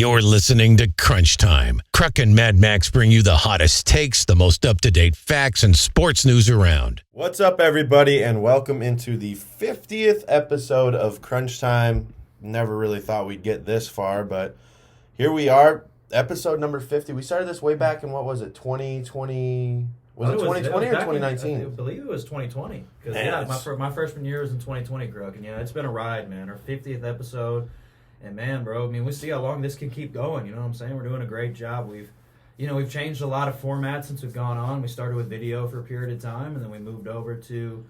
You're listening to Crunch Time. Kruck and Mad Max bring you the hottest takes, the most up-to-date facts, and sports news around. What's up, everybody, and welcome into the 50th episode of Crunch Time. Never really thought we'd get this far, but here we are, episode number 50. We started this way back in, 2020? Was it 2020 or 2019? I believe it was 2020. Because my freshman year was in 2020, Kruck. And it's been a ride, man. Our 50th episode. And man, bro, we see how long this can keep going. You know what I'm saying? We're doing a great job. We've changed a lot of formats since we've gone on. We started with video for a period of time, and then we moved over to,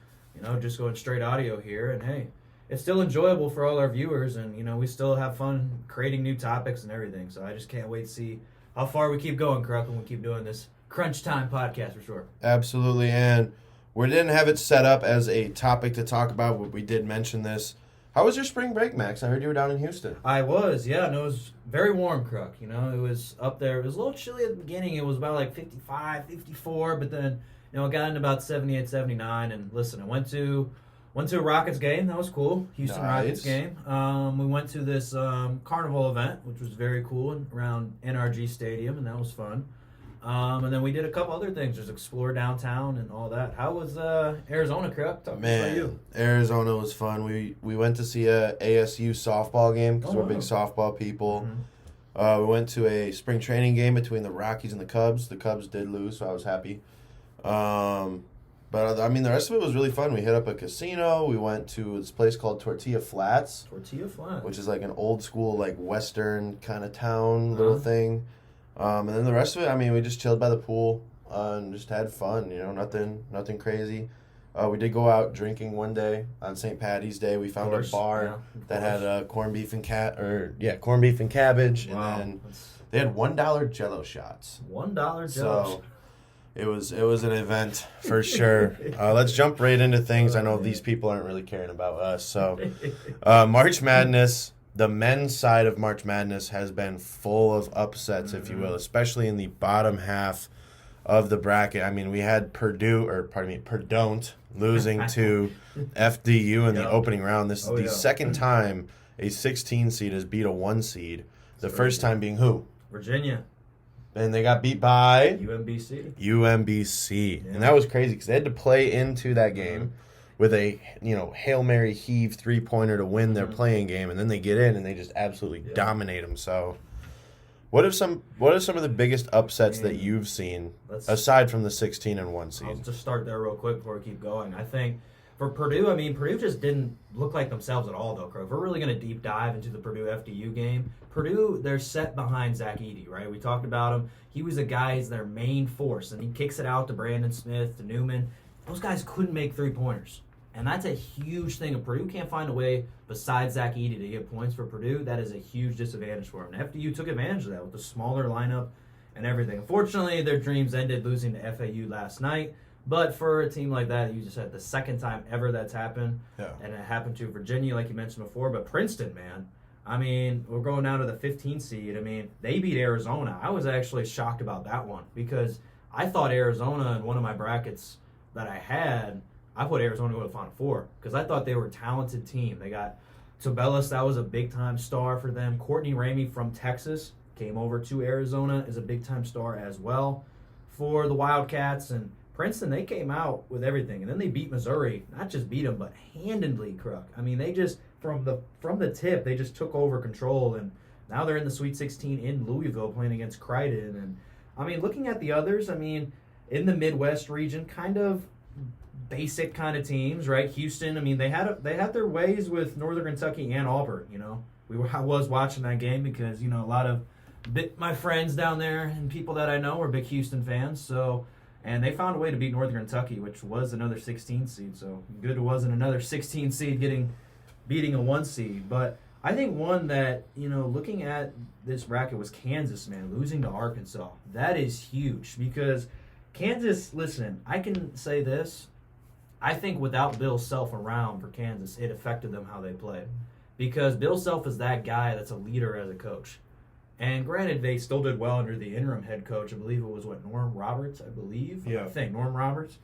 just going straight audio here. And hey, it's still enjoyable for all our viewers, and we still have fun creating new topics and everything. So I just can't wait to see how far we keep going, Kruck, and we keep doing this Crunch Time podcast for sure. Absolutely, and we didn't have it set up as a topic to talk about, but we did mention this. How was your spring break, Max? I heard you were down in Houston. I was, yeah. No, it was very warm, Kruck. It was up there. It was a little chilly at the beginning. It was about like 55, 54, but then, it got into about 78, 79. And listen, I went to a Rockets game. That was cool. Houston Nice. Rockets game. We went to this carnival event, which was very cool, around NRG Stadium, and that was fun. And then we did a couple other things, just explore downtown and all that. How was Arizona, Kruck? Talk about you. Arizona was fun. We went to see a ASU softball game because we're big softball people. Mm-hmm. We went to a spring training game between the Rockies and the Cubs. The Cubs did lose, so I was happy. But the rest of it was really fun. We hit up a casino. We went to this place called Tortilla Flats. Which is like an old school, like Western kind of town little thing. And then the rest of it, we just chilled by the pool and just had fun, nothing crazy. We did go out drinking one day on St. Patty's Day. We found a bar that had corned beef and cabbage, wow. And then they had $1 Jello shots. $1 Jello. So it was an event for sure. Let's jump right into things. I know these people aren't really caring about us. So March Madness. The men's side of March Madness has been full of upsets, if you will, especially in the bottom half of the bracket. We had Purdue losing to FDU in the opening round. This is the second time a 16 seed has beat a 1 seed. The first time being who? Virginia. And they got beat by? UMBC. Yeah. And that was crazy because they had to play into that game with a Hail Mary heave 3-pointer to win their playing game, and then they get in and they just absolutely dominate them. So, what are some of the biggest upsets that you've seen aside from the 16 and 1 seed? I'll just start there real quick before we keep going. I think for Purdue, Purdue just didn't look like themselves at all, though, Crow. If we're really going to deep dive into the Purdue FDU game, Purdue, they're set behind Zach Edey, right? We talked about him. He was a guy who's their main force, and he kicks it out to Brandon Smith, to Newman. Those guys couldn't make 3-pointers. And that's a huge thing. If Purdue can't find a way besides Zach Edey to get points for Purdue, that is a huge disadvantage for them. And FDU took advantage of that with the smaller lineup and everything. Unfortunately, their dreams ended losing to FAU last night. But for a team like that, you just had the second time ever that's happened. Yeah. And it happened to Virginia, like you mentioned before. But Princeton, man, we're going down to the 15 seed. They beat Arizona. I was actually shocked about that one because I thought Arizona in one of my brackets that I had, I put Arizona to the Final Four because I thought they were a talented team. They got Tobelis, that was a big-time star for them. Courtney Ramey from Texas came over to Arizona as a big-time star as well for the Wildcats. And Princeton, they came out with everything. And then they beat Missouri. Not just beat them, but handedly, Kruck. They just, from the tip, they just took over control. And now they're in the Sweet 16 in Louisville playing against Crichton. And, looking at the others, in the Midwest region, kind of basic kind of teams, right? Houston, they had their ways with Northern Kentucky and Auburn. I was watching that game because a lot of my friends down there and people that I know are big Houston fans. So, and they found a way to beat Northern Kentucky, which was another 16 seed. So good it wasn't another 16 seed beating a 1 seed. But I think one that looking at this bracket was Kansas, man, losing to Arkansas. That is huge because Kansas. Listen, I can say this. I think without Bill Self around for Kansas, it affected them how they played. Because Bill Self is that guy that's a leader as a coach. And granted, they still did well under the interim head coach. I believe it was, Norm Roberts, I believe? Yeah. I think, Norm Roberts.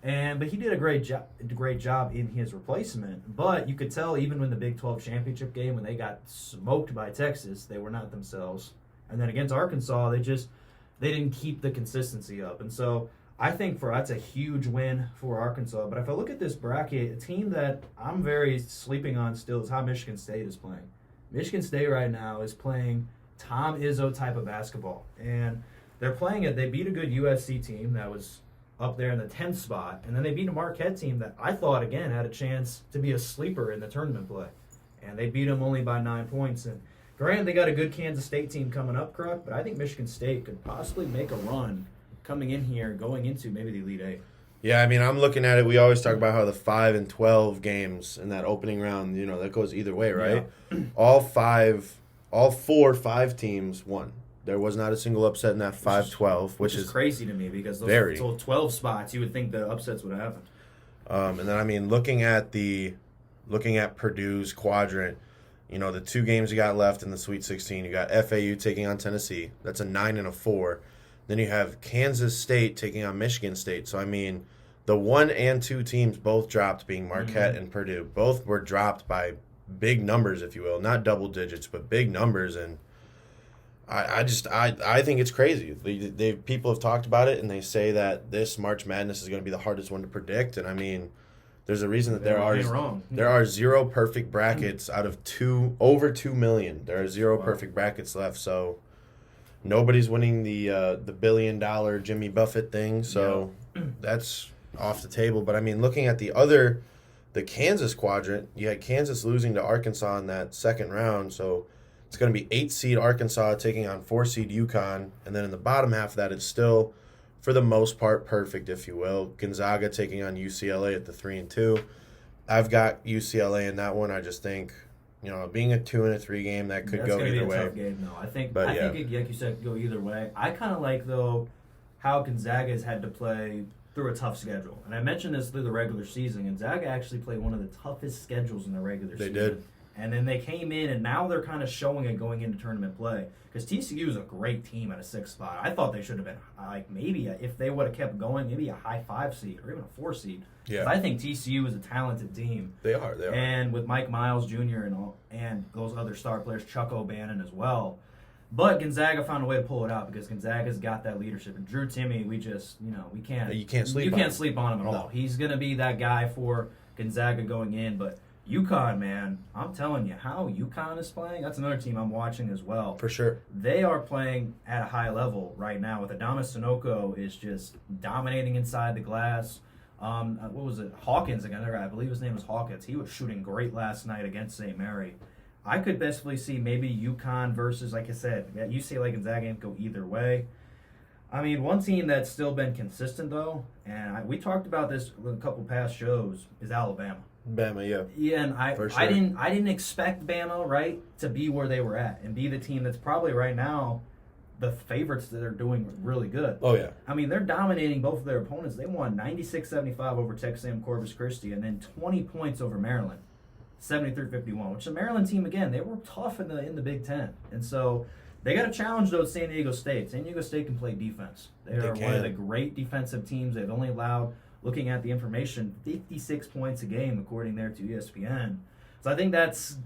But he did a great job in his replacement. But you could tell even in the Big 12 championship game when they got smoked by Texas, they were not themselves. And then against Arkansas, they didn't keep the consistency up. And so I think that's a huge win for Arkansas. But if I look at this bracket, a team that I'm very sleeping on still is how Michigan State is playing. Michigan State right now is playing Tom Izzo type of basketball. And they're playing it. They beat a good USC team that was up there in the 10th spot. And then they beat a Marquette team that I thought, again, had a chance to be a sleeper in the tournament play. And they beat them only by 9 points. And granted, they got a good Kansas State team coming up, Kruck, but I think Michigan State could possibly make a run coming in here, going into maybe the Elite Eight. Yeah, I mean, I'm looking at it. We always talk about how the 5 and 12 games in that opening round, that goes either way, right? Yeah. All 4 5 teams won. There was not a single upset in that 5-12, which is crazy to me because those 12 spots, you would think the upsets would happen. And then, I mean, looking at Purdue's quadrant, the 2 games you got left in the Sweet 16, you got FAU taking on Tennessee. That's a 9 and a 4. Then you have Kansas State taking on Michigan State. So, I mean, the 1 and 2 teams both dropped, being Marquette and Purdue. Both were dropped by big numbers, if you will. Not double digits, but big numbers. And I think it's crazy. People have talked about it, and they say that this March Madness is going to be the hardest one to predict. And, I mean, there's a reason that there are 0 perfect brackets out of over 2 million. There are 0 perfect brackets left, so nobody's winning the $1 billion Jimmy Buffett thing, so that's off the table. But I mean, looking at the Kansas quadrant, you had Kansas losing to Arkansas in that second round, so it's going to be 8 seed Arkansas taking on 4 seed UConn, and then in the bottom half of that, it's still, for the most part, perfect, if you will. Gonzaga taking on UCLA at the 3 and 2. I've got UCLA in that one. I just think, being a 2 and a 3 game, that could go either way. That's going to be a tough game, though. I think it, like you said, could go either way. I kind of like, though, how Gonzaga has had to play through a tough schedule. And I mentioned this through the regular season. Gonzaga actually played one of the toughest schedules in the regular season. They did. And then they came in, and now they're kind of showing it going into tournament play. Because TCU is a great team at a 6th spot. I thought they should have been, maybe if they would have kept going, maybe a high 5 seed or even a 4 seed. Yeah. I think TCU is a talented team. They are. And with Mike Miles Jr. and those other star players, Chuck O'Bannon as well. But Gonzaga found a way to pull it out because Gonzaga's got that leadership. And Drew Timme, we can't. You can't sleep on him at all. He's going to be that guy for Gonzaga going in, but UConn, man, I'm telling you, how UConn is playing, that's another team I'm watching as well. For sure. They are playing at a high level right now. With Adama Sunoco is just dominating inside the glass. What was it? Hawkins, another guy, I believe his name was Hawkins. He was shooting great last night against St. Mary. I could basically see maybe UConn versus, like I said, that UCLA Gonzaga game go either way. I mean, one team that's still been consistent, though, and we talked about this with a couple past shows, is Alabama. Bama, yeah. Yeah, and I didn't expect Bama, right, to be where they were at and be the team that's probably right now the favorites that are doing really good. Oh, yeah. I mean, they're dominating both of their opponents. They won 96-75 over Texas A&M Corpus Christi and then 20 points over Maryland, 73-51, which the Maryland team, again, they were tough in the Big Ten. And so they got to challenge, though, San Diego State. San Diego State can play defense. They are one of the great defensive teams. They've only allowed, looking at the information, 56 points a game, according there to ESPN. So I think that's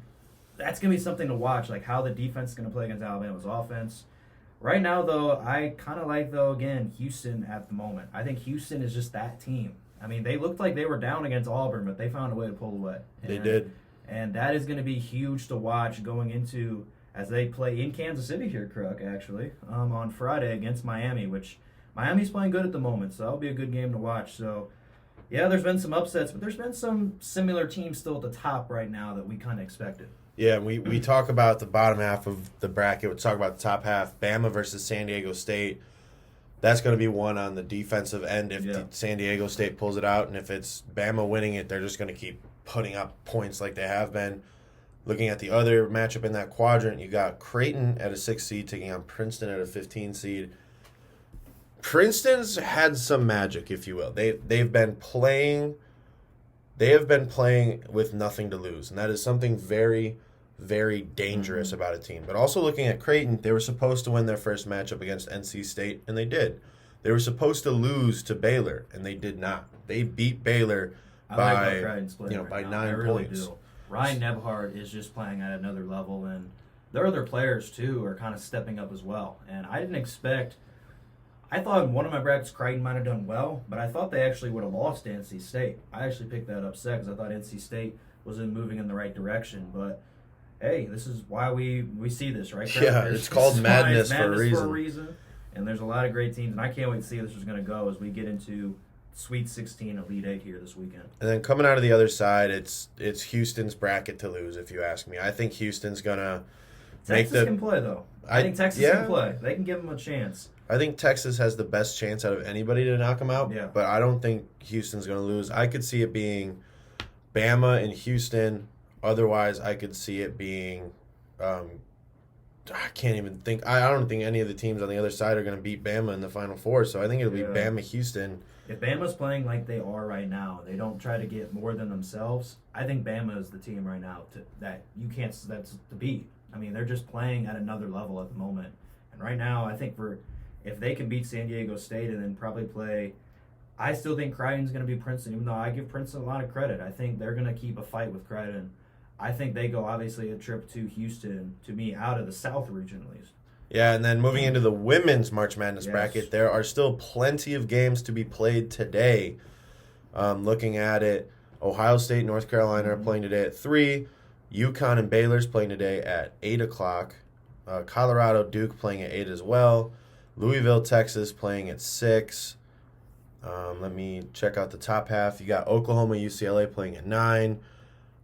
going to be something to watch, like how the defense is going to play against Alabama's offense. Right now, though, I kind of like, though, again, Houston at the moment. I think Houston is just that team. I mean, they looked like they were down against Auburn, but they found a way to pull away. They did. And that is going to be huge to watch going into, as they play in Kansas City here, Kruck, actually, on Friday against Miami, which Miami's playing good at the moment, so that'll be a good game to watch. So, yeah, there's been some upsets, but there's been some similar teams still at the top right now that we kind of expected. Yeah, we talk about the bottom half of the bracket. We talk about the top half, Bama versus San Diego State. That's going to be one on the defensive end if San Diego State pulls it out. And if it's Bama winning it, they're just going to keep putting up points like they have been. Looking at the other matchup in that quadrant, you got Creighton at a 6 seed taking on Princeton at a 15 seed. Princeton's had some magic, if you will. They've been playing with nothing to lose, and that is something very, very dangerous about a team. But also looking at Creighton, they were supposed to win their first matchup against NC State, and they did. They were supposed to lose to Baylor, and they did not. They beat Baylor I by like how Crichton's playing right by now. 9 I really points. do. Ryan Nebhard is just playing at another level, and their other players too are kind of stepping up as well. And I didn't expect. I thought in one of my brackets Crichton might have done well, but I thought they actually would have lost to NC State. I actually picked that upset because I thought NC State wasn't moving in the right direction. But hey, this is why we see this, right? Yeah, it's called madness for a reason. And there's a lot of great teams, and I can't wait to see how this is going to go as we get into Sweet 16, Elite 8 here this weekend. And then coming out of the other side, it's Houston's bracket to lose, if you ask me. I think Houston's gonna Texas can play though. I think Texas can play. They can give them a chance. I think Texas has the best chance out of anybody to knock them out. Yeah. But I don't think Houston's gonna lose. I could see it being Bama and Houston. Otherwise, I could see it being. I can't even think. I don't think any of the teams on the other side are going to beat Bama in the Final Four. So I think it'll be Bama, Houston. If Bama's playing like they are right now, they don't try to get more than themselves. I think Bama is the team right now that's to beat. I mean, they're just playing at another level at the moment. And right now, I think if they can beat San Diego State and then probably play, I still think Crichton's going to be Princeton. Even though I give Princeton a lot of credit, I think they're going to keep a fight with Crichton. I think they go, obviously, a trip to Houston, to me, out of the South region at least. Yeah, and then moving into the women's March Madness bracket, there are still plenty of games to be played today. Looking at it, Ohio State, North Carolina are playing today at 3. UConn and Baylor's playing today at 8 o'clock. Colorado, Duke playing at 8 as well. Louisville, Texas playing at 6. Let me check out the top half. You got Oklahoma, UCLA playing at 9.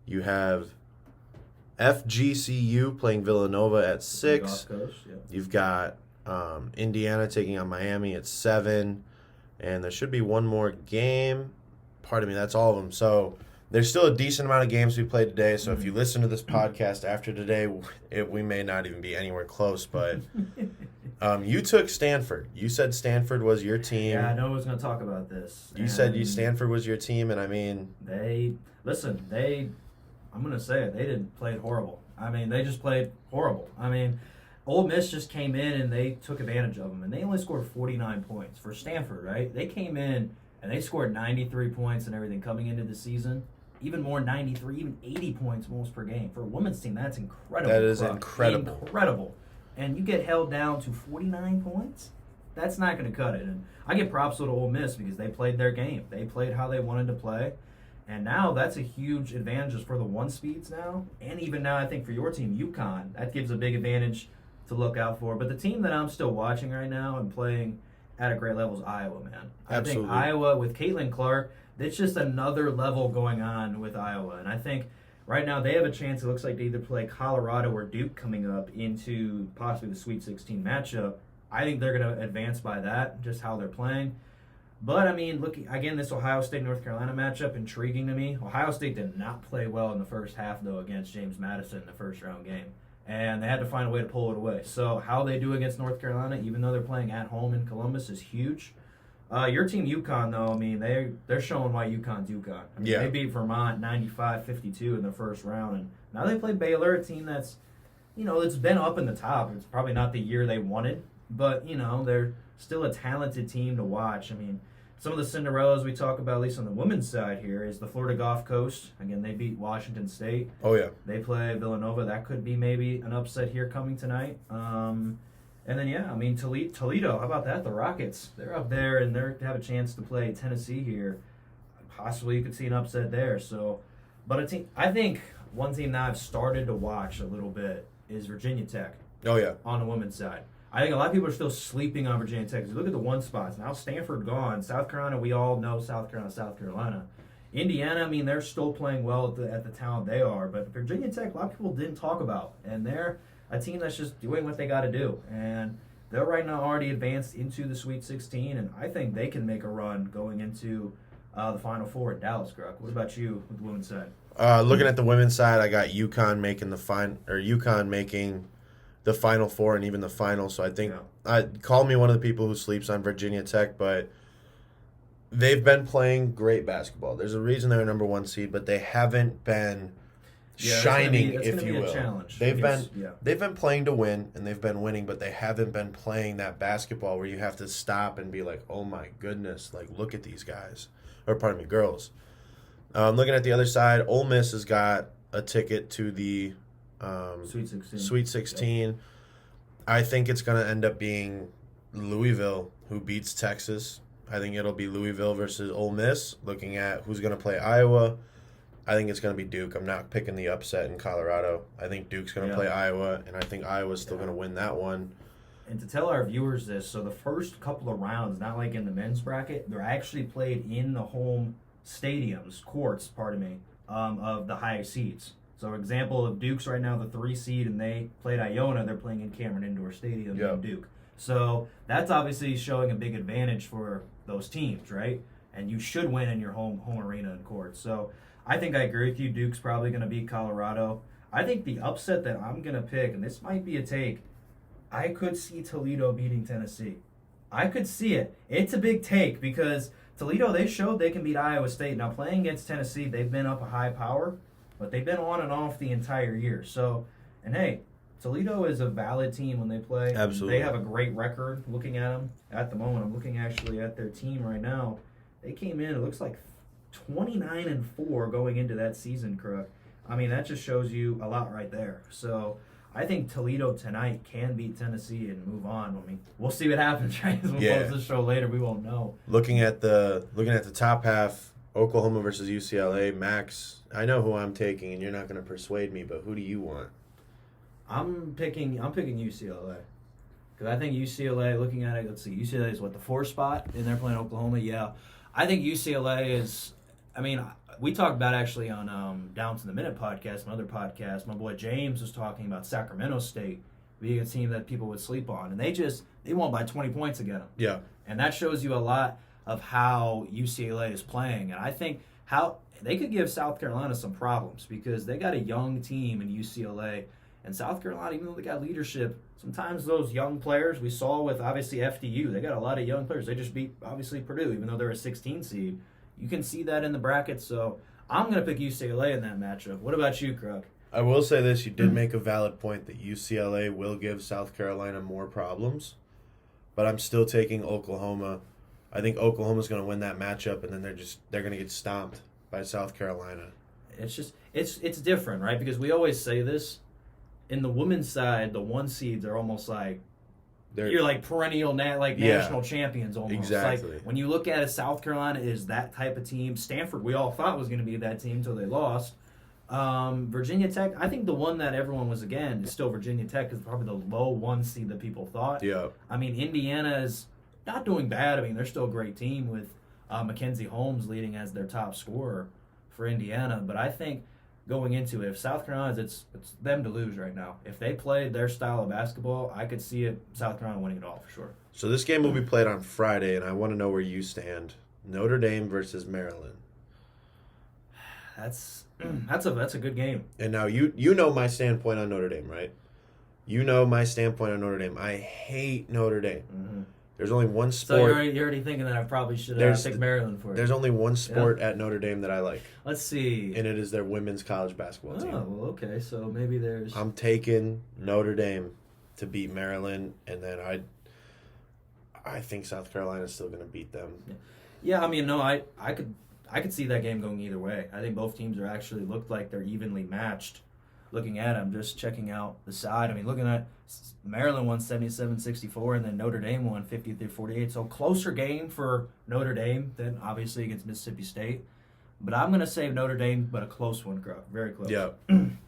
You have FGCU playing Villanova at 6. Gulf Coast, yeah. You've got Indiana taking on Miami at 7. And there should be one more game. Pardon me, that's all of them. So there's still a decent amount of games we played today. So if you listen to this podcast after today, we may not even be anywhere close. But you took Stanford. You said Stanford was your team. Yeah, I know I was going to talk about this. You said Stanford was your team, and I mean... I'm going to say it. They didn't play horrible. I mean, they just played horrible. I mean, Ole Miss just came in and they took advantage of them, and they only scored 49 points for Stanford, right? They came in and they scored 93 points and everything coming into the season. Even more, 93, even 80 points most per game. For a women's team, that's incredible. That is incredible. Incredible. And you get held down to 49 points? That's not going to cut it. And I give props to Ole Miss because they played their game. They played how they wanted to play. And now that's a huge advantage for the 1 speeds now. And even now, I think for your team, UConn, that gives a big advantage to look out for. But the team that I'm still watching right now and playing at a great level is Iowa, man. Absolutely. I think Iowa with Caitlin Clark, it's just another level going on with Iowa. And I think right now they have a chance, it looks like, to either play Colorado or Duke coming up into possibly the Sweet 16 matchup. I think they're going to advance by that, just how they're playing. But, I mean, look, again, this Ohio State-North Carolina matchup, intriguing to me. Ohio State did not play well in the first half, though, against James Madison in the first-round game. And they had to find a way to pull it away. So how they do against North Carolina, even though they're playing at home in Columbus, is huge. Your team, UConn, though, I mean, they're showing why UConn's UConn. I mean, They beat Vermont 95-52 in the first round. And now they play Baylor, a team that's, it's been up in the top. It's probably not the year they wanted. But, they're still a talented team to watch. I mean, some of the Cinderellas we talk about, at least on the women's side here, is the Florida Gulf Coast. Again, they beat Washington State. Oh, yeah. They play Villanova. That could be maybe an upset here coming tonight. And then, Toledo. How about that? The Rockets. They're up there, and they have a chance to play Tennessee here. Possibly you could see an upset there. So, but I think one team that I've started to watch a little bit is Virginia Tech. Oh, yeah. On the women's side. I think a lot of people are still sleeping on Virginia Tech. Look at the 1 spots. Now Stanford gone. South Carolina, we all know South Carolina. Indiana, I mean, they're still playing well at the talent they are. But Virginia Tech, a lot of people didn't talk about. And they're a team that's just doing what they got to do. And they're right now already advanced into the Sweet 16. And I think they can make a run going into the Final Four at Dallas, Kruck. What about you with the women's side? Looking at the women's side, I got UConn making the Final Four and even the final. So I think call me one of the people who sleeps on Virginia Tech, but they've been playing great basketball. There's a reason they're a number 1 seed, but they haven't been shining, it's if gonna you be a will. challenge. They've been playing to win, and they've been winning, but they haven't been playing that basketball where you have to stop and be like, oh my goodness, like look at these guys, or pardon me, girls. Looking at the other side, Ole Miss has got a ticket to the Sweet 16. Yep. I think it's going to end up being Louisville who beats Texas. I think it'll be Louisville versus Ole Miss. Looking at who's going to play Iowa, I think it's going to be Duke. I'm not picking the upset in Colorado. I think Duke's going to play Iowa, and I think Iowa's still going to win that one. And to tell our viewers this, so the first couple of rounds, not like in the men's bracket, they're actually played in the home courts, of the high seeds. So example of Duke's right now, the 3 seed, and they played Iona, they're playing in Cameron Indoor Stadium in Duke. So that's obviously showing a big advantage for those teams, right? And you should win in your home arena and court. So I think I agree with you. Duke's probably going to beat Colorado. I think the upset that I'm going to pick, and this might be a take, I could see Toledo beating Tennessee. I could see it. It's a big take because Toledo, they showed they can beat Iowa State. Now, playing against Tennessee, they've been up a high power, but they've been on and off the entire year. So, and hey, Toledo is a valid team when they play. Absolutely. They have a great record looking at them at the moment. I'm looking actually at their team right now. They came in, it looks like 29-4 going into that season, Kruck. I mean, that just shows you a lot right there. So I think Toledo tonight can beat Tennessee and move on. I mean, we'll see what happens, right? As we'll post this show later, we won't know. Looking at the top half, Oklahoma versus UCLA, Max, I know who I'm taking, and you're not going to persuade me, but who do you want? I'm picking UCLA. Because I think UCLA, looking at it, let's see, UCLA is what, the 4 spot, and they're playing Oklahoma? Yeah. I think UCLA is, I mean, we talked about actually on Down to the Minute podcast, another podcast, my boy James was talking about Sacramento State being a team that people would sleep on. And they won by 20 points again. Yeah. And that shows you a lot of how UCLA is playing. And I think how they could give South Carolina some problems because they got a young team in UCLA. And South Carolina, even though they got leadership, sometimes those young players, we saw with obviously FDU, they got a lot of young players. They just beat obviously Purdue, even though they're a 16 seed. You can see that in the bracket. So I'm going to pick UCLA in that matchup. What about you, Kruck? I will say this. You did make a valid point that UCLA will give South Carolina more problems. But I'm still taking Oklahoma. I think Oklahoma's going to win that matchup, and then they're going to get stomped by South Carolina. It's just it's different, right? Because we always say this. In the women's side, the 1 seeds are almost like you're like perennial national champions almost. Exactly. Like when you look at it, South Carolina is that type of team. Stanford, we all thought was going to be that team until they lost. Virginia Tech, I think the one that everyone was again is still Virginia Tech is probably the low 1 seed that people thought. Yeah. I mean, Indiana is not doing bad. I mean, they're still a great team with Mackenzie Holmes leading as their top scorer for Indiana. But I think going into it, if South Carolina, it's them to lose right now. If they played their style of basketball, I could see it South Carolina winning it all for sure. So this game will be played on Friday, and I want to know where you stand. Notre Dame versus Maryland. That's a good game. And now you know my standpoint on Notre Dame, right? You know my standpoint on Notre Dame. I hate Notre Dame. Mm-hmm. There's only one sport. So you're already thinking that I probably should pick Maryland for it. There's only one sport at Notre Dame that I like. Let's see. And it is their women's college basketball team. Oh, well, okay. So maybe there's... I'm taking Notre Dame to beat Maryland, and then I think South Carolina's still going to beat them. Yeah, I mean, no, I could see that game going either way. I think both teams are actually looked like they're evenly matched. Looking at them, just checking out the side. I mean, looking at Maryland won 77-64, and then Notre Dame won 53-48. So closer game for Notre Dame than obviously against Mississippi State. But I'm going to say Notre Dame, but a close one, very close. Yeah.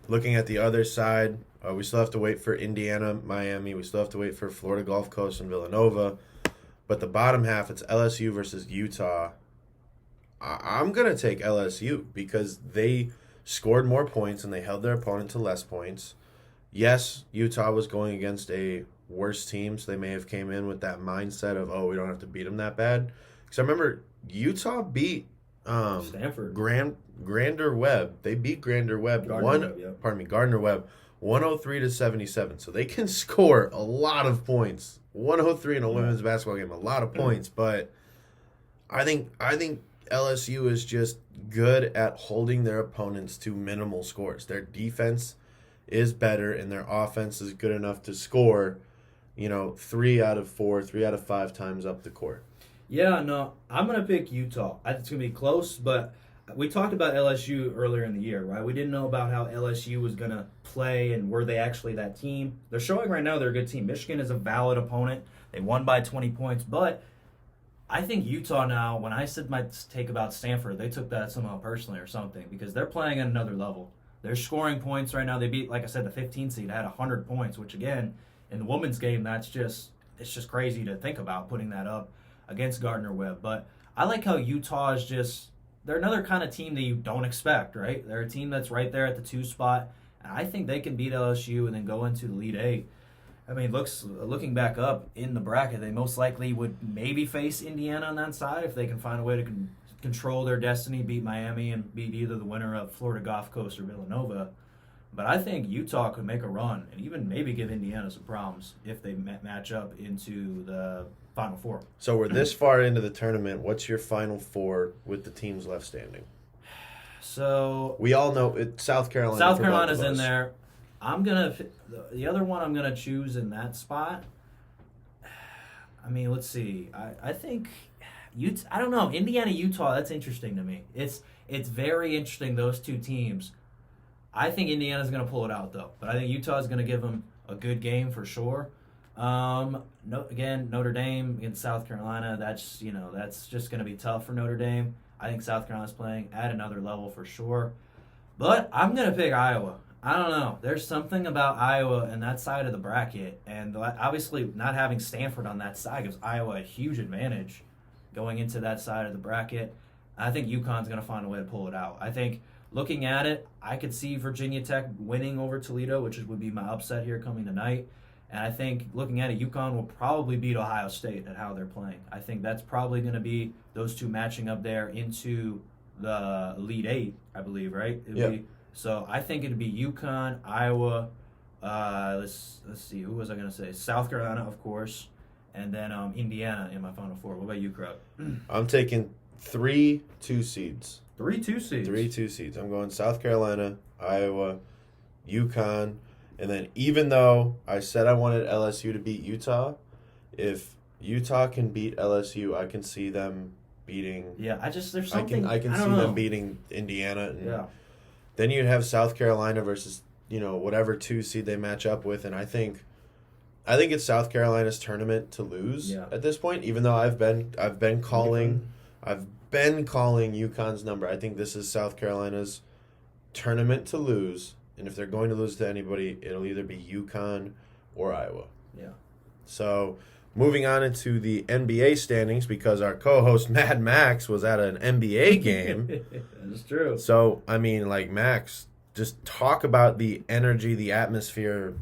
Looking at the other side, we still have to wait for Indiana, Miami. We still have to wait for Florida Gulf Coast and Villanova. But the bottom half, it's LSU versus Utah. I'm going to take LSU because they scored more points and they held their opponent to less points. Yes, Utah was going against a worse team, so they may have came in with that mindset of, we don't have to beat them that bad. Because I remember Utah beat Stanford. Gardner Webb. They beat Gardner Webb. Gardner Webb, 103-77. So they can score a lot of points. 103 in a women's basketball game, a lot of points. But I think LSU is just good at holding their opponents to minimal scores. Their defense is better, and their offense is good enough to score, 3 out of 4, 3 out of 5 times up the court. Yeah, no, I'm going to pick Utah. I think it's going to be close, but we talked about LSU earlier in the year, right? We didn't know about how LSU was going to play and were they actually that team. They're showing right now they're a good team. Michigan is a valid opponent. They won by 20 points, but I think Utah now, when I said my take about Stanford, they took that somehow personally or something because they're playing at another level. They're scoring points right now. They beat, like I said, the 15 seed had 100 points, which again, in the women's game, it's just crazy to think about putting that up against Gardner-Webb. But I like how Utah is they're another kind of team that you don't expect, right? They're a team that's right there at the 2 spot, and I think they can beat LSU and then go into the Elite 8. I mean, looking back up in the bracket, they most likely would maybe face Indiana on that side if they can find a way to control their destiny, beat Miami, and beat either the winner of Florida Gulf Coast or Villanova. But I think Utah could make a run and even maybe give Indiana some problems if they match up into the Final Four. So we're this far into the tournament. What's your Final Four with the teams left standing? So we all know South Carolina. South Carolina's in there. The other one I'm gonna choose in that spot. I mean, let's see. I think I don't know. Indiana, Utah. That's interesting to me. It's very interesting, those two teams. I think Indiana's going to pull it out, though. But I think Utah's going to give them a good game for sure. Again, Notre Dame against South Carolina, that's just going to be tough for Notre Dame. I think South Carolina's playing at another level for sure. But I'm going to pick Iowa. I don't know. There's something about Iowa and that side of the bracket. And obviously not having Stanford on that side gives Iowa a huge advantage going into that side of the bracket. I think UConn's going to find a way to pull it out. I think looking at it, I could see Virginia Tech winning over Toledo, which would be my upset here coming tonight. And I think looking at it, UConn will probably beat Ohio State at how they're playing. I think that's probably going to be those two matching up there into the Elite 8, I believe, right? Yeah. So I think it'd be UConn, Iowa, let's see, who was I going to say? South Carolina, of course, and then Indiana in my Final Four. What about you, Kruck? I'm taking 3 2 seeds. 3 2 seeds? 3 2 seeds. I'm going South Carolina, Iowa, UConn, and then even though I said I wanted LSU to beat Utah, if Utah can beat LSU, I can see them beating... Yeah, there's something... I can see them beating Indiana. And yeah. Then you'd have South Carolina versus, whatever 2 seed they match up with, and I think it's South Carolina's tournament to lose at this point, even though I've been calling UConn's number. I think this is South Carolina's tournament to lose, and if they're going to lose to anybody, it'll either be UConn or Iowa. Yeah. So moving on into the NBA standings, because our co-host Mad Max was at an NBA game. That's true. So, Max, just talk about the energy, the atmosphere.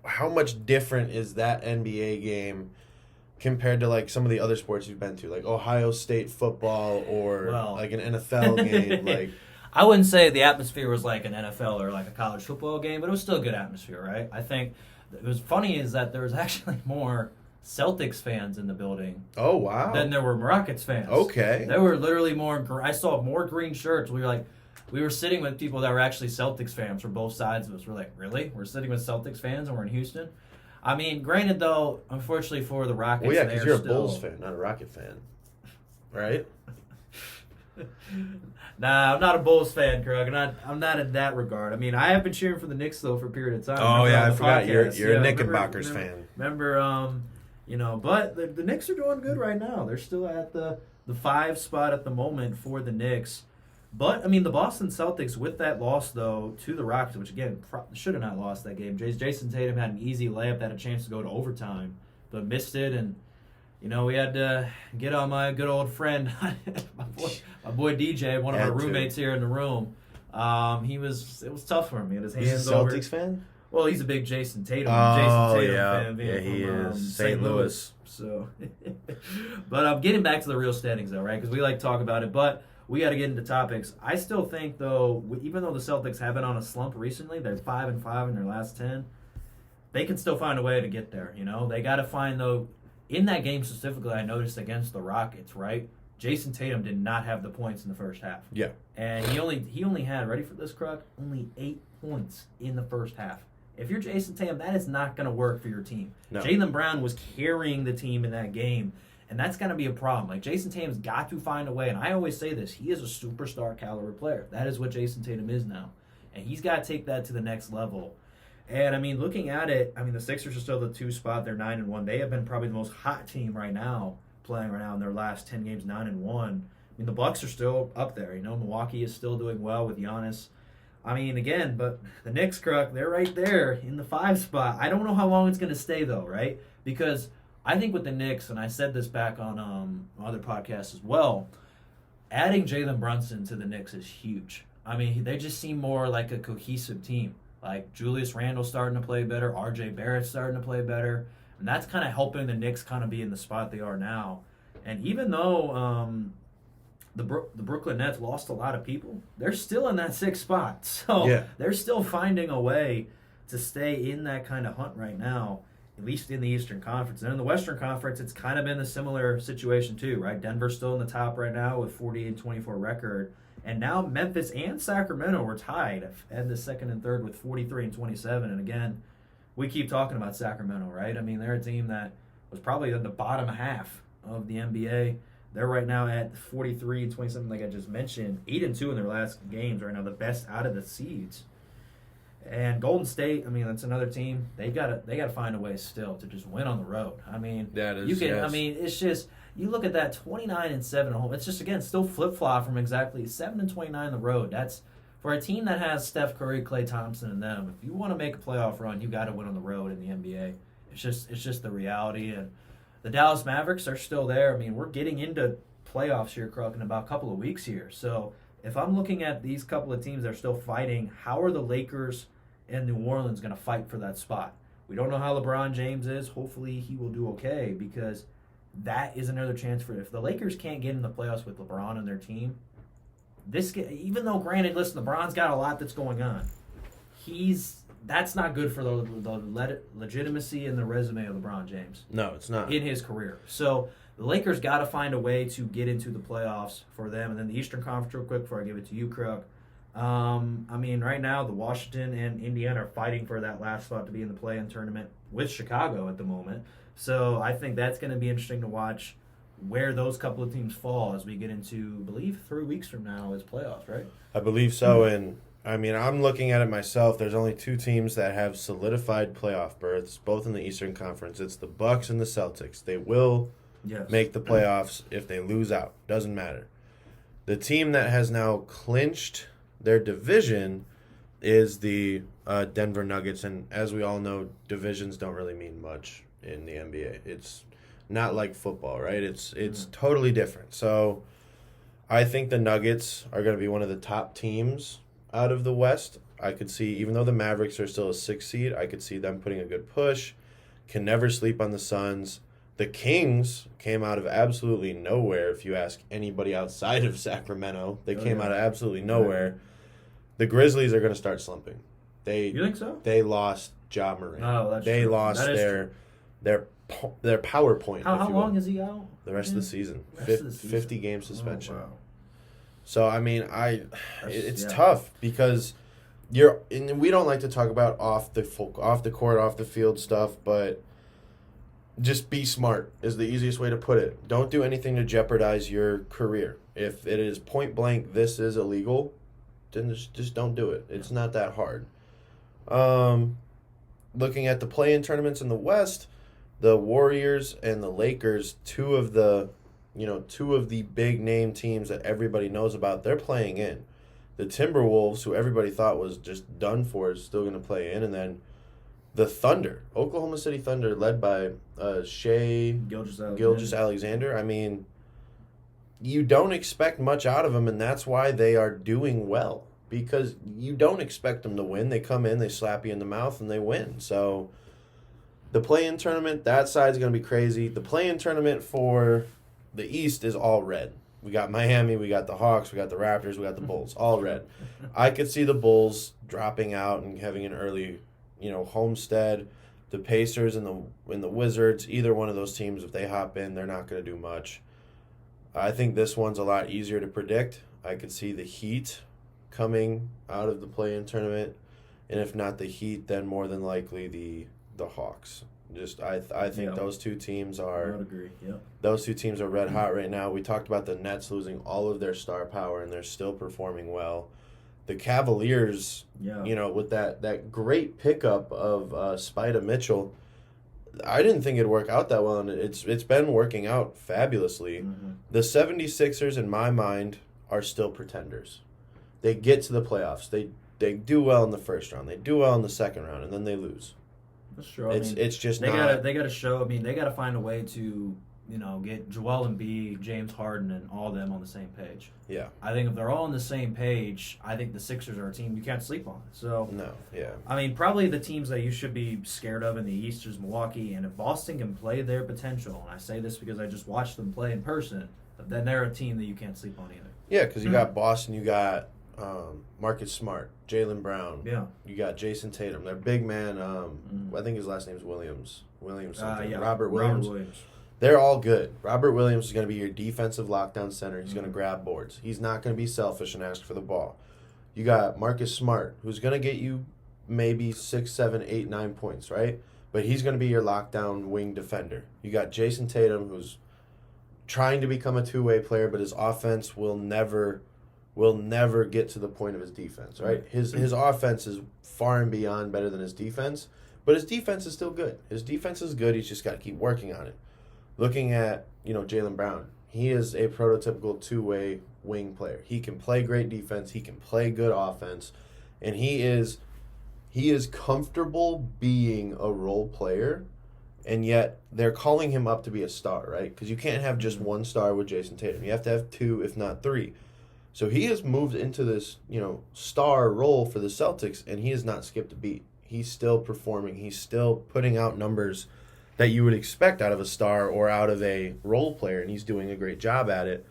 How much different is that NBA game compared to, some of the other sports you've been to, like Ohio State football or, an NFL game? I wouldn't say the atmosphere was like an NFL or like a college football game, but it was still a good atmosphere, right? I think it was funny is that there was actually more Celtics fans in the building. Oh, wow. Than there were Rockets fans. Okay. There were literally more. I saw more green shirts. We were sitting with people that were actually Celtics fans from both sides of us. We're like, really? We're sitting with Celtics fans and we're in Houston? I mean, granted, though, unfortunately for the Rockets, well, yeah, because you're a Bulls fan, not a Rocket fan, right? Nah, I'm not a Bulls fan, Krug. I'm not in that regard. I mean, I have been cheering for the Knicks though for a period of time. Oh yeah, I forgot you're a Knickerbockers fan. Remember, but the Knicks are doing good right now. They're still at the 5 spot at the moment for the Knicks. But, I mean, the Boston Celtics, with that loss, though, to the Rockets, which, again, should have not lost that game. Jason Tatum had an easy layup that had a chance to go to overtime, but missed it. And, we had to get on my good old friend, my boy DJ, one of our roommates here in the room. It was tough for him. He had his hands He's a Celtics fan? Well, he's a big Jason Tatum fan. Yeah, he is. St. Louis. So, but I'm getting back to the real standings, though, right? Because we like to talk about it, but we got to get into topics. I still think, though, even though the Celtics have been on a slump recently, they're 5-5 in their last 10. They can still find a way to get there. They got to find, though, in that game specifically. I noticed against the Rockets, right? Jason Tatum did not have the points in the first half. Yeah. And he only had, ready for this, Kruck, only 8 points in the first half. If you're Jason Tatum, that is not going to work for your team. No. Jaylen Brown was carrying the team in that game, and that's going to be a problem. Like, Jason Tatum's got to find a way, and I always say this, he is a superstar caliber player. That is what Jason Tatum is now. And he's got to take that to the next level. And, I mean, looking at it, I mean, the Sixers are still the 2 spot. They're 9-1. They have been probably the most hot team right now, playing right now in their last 10 games, 9-1. I mean, the Bucks are still up there. You know, Milwaukee is still doing well with Giannis. I mean, again, but the Knicks, Kruck, they're right there in the 5 spot. I don't know how long it's going to stay, though, right? Because I think with the Knicks, and I said this back on other podcasts as well, adding Jalen Brunson to the Knicks is huge. I mean, they just seem more like a cohesive team. Like, Julius Randle's starting to play better. R.J. Barrett's starting to play better. And that's kind of helping the Knicks kind of be in the spot they are now. And even though the Brooklyn Nets lost a lot of people, they're still in that 6th spot. So They're still finding a way to stay in that kind of hunt right now, at least in the Eastern Conference. And in the Western Conference, it's kind of been a similar situation too, right? Denver's still in the top right now with 48-24 record. And now Memphis and Sacramento were tied at the 2nd and 3rd with 43-27. And again, we keep talking about Sacramento, right? I mean, they're a team that was probably in the bottom half of the NBA. They're right now at 43-27, like I just mentioned, 8-2 in their last games right now, the best out of the seeds. And Golden State, I mean, that's another team. They got to find a way still to just win on the road. I mean, I mean, it's just, you look at that 29-7 at home. It's just, again, still flip-flop from exactly 7-29 on the road. That's for a team that has Steph Curry, Klay Thompson, and them. If you want to make a playoff run, you got to win on the road in the NBA. It's just the reality. And the Dallas Mavericks are still there. I mean, we're getting into playoffs here, Kruck, in about a couple of weeks here. So if I'm looking at these couple of teams that are still fighting, how are the Lakers and New Orleans going to fight for that spot? We don't know how LeBron James is. Hopefully he will do okay, because that is another chance for, if the Lakers can't get in the playoffs with LeBron and their team, even though, granted, listen, LeBron's got a lot that's going on, that's not good for the legitimacy and the resume of LeBron James. No, it's not. In his career. So the Lakers got to find a way to get into the playoffs for them. And then the Eastern Conference, real quick, before I give it to you, Kruck. I mean, right now, the Washington and Indiana are fighting for that last spot to be in the play-in tournament with Chicago at the moment. So I think that's going to be interesting to watch where those couple of teams fall as we get into, I believe, 3 weeks from now is playoffs, right? I believe so, and I mean, I'm looking at it myself. There's only 2 teams that have solidified playoff berths, both in the Eastern Conference. It's the Bucks and the Celtics. They will make the playoffs if they lose out. Doesn't matter. The team that has now clinched their division is the Denver Nuggets, and as we all know, divisions don't really mean much in the NBA. It's not like football, right? It's totally different. So I think the Nuggets are going to be one of the top teams out of the West. I could see, even though the Mavericks are still a 6 seed, I could see them putting a good push. Can never sleep on the Suns. The Kings came out of absolutely nowhere, if you ask anybody outside of Sacramento. They came out of absolutely nowhere. The Grizzlies are going to start slumping. You think so? They lost Ja Morant. Oh, that's they true. lost their PowerPoint. How long is he out? The rest of the season. 50-game suspension. Oh, wow. So, I mean, it's tough because and we don't like to talk about off the court, off the field stuff, but just be smart is the easiest way to put it. Don't do anything to jeopardize your career. If it is point blank, this is illegal, then just don't do it. It's not that hard. Looking at the play-in tournaments in the West, the Warriors and the Lakers, two of the big name teams that everybody knows about, they're playing in. The Timberwolves, who everybody thought was just done for, is still going to play in. And then the Thunder, Oklahoma City Thunder, led by Shai Gilgeous-Alexander. I mean, you don't expect much out of them, and that's why they are doing well. Because you don't expect them to win. They come in, they slap you in the mouth, and they win. So the play-in tournament, that side's going to be crazy. The play-in tournament for the East is all red. We got Miami, we got the Hawks, we got the Raptors, we got the Bulls, all red. I could see the Bulls dropping out and having an early, homestead. The Pacers and the Wizards, either one of those teams, if they hop in, they're not going to do much. I think this one's a lot easier to predict. I could see the Heat coming out of the play-in tournament, and if not the Heat, then more than likely the Hawks. I think those two teams are. I would agree. Yeah. Those two teams are red hot right now. We talked about the Nets losing all of their star power, and they're still performing well. The Cavaliers, with that great pickup of Spida Mitchell, I didn't think it'd work out that well, and it's been working out fabulously. Mm-hmm. The 76ers, in my mind, are still pretenders. They get to the playoffs. They do well in the first round. They do well in the second round, and then they lose. That's true. It's just they not. They gotta show. I mean, they gotta find a way to get Joel Embiid, James Harden, and all of them on the same page. Yeah. I think if they're all on the same page, I think the Sixers are a team you can't sleep on. So No. Yeah. I mean, probably the teams that you should be scared of in the East is Milwaukee, and if Boston can play their potential, and I say this because I just watched them play in person, then they're a team that you can't sleep on either. Yeah, because you got Boston, you got Marcus Smart, Jaylen Brown. Yeah. You got Jason Tatum. Their big man, I think his last name is Williams. Robert Williams. They're all good. Robert Williams is going to be your defensive lockdown center. He's going to grab boards. He's not going to be selfish and ask for the ball. You got Marcus Smart, who's going to get you maybe 6, 7, 8, 9 points, right? But he's going to be your lockdown wing defender. You got Jason Tatum, who's trying to become a two-way player, but his offense will never get to the point of his defense, right? His offense is far and beyond better than his defense, but his defense is still good. His defense is good. He's just got to keep working on it. Looking at, Jaylen Brown, he is a prototypical two-way wing player. He can play great defense. He can play good offense, and he is comfortable being a role player, and yet they're calling him up to be a star, right? Because you can't have just one star with Jason Tatum. You have to have 2, if not 3. So he has moved into this, star role for the Celtics, and he has not skipped a beat. He's still performing. He's still putting out numbers that you would expect out of a star or out of a role player, and he's doing a great job at it.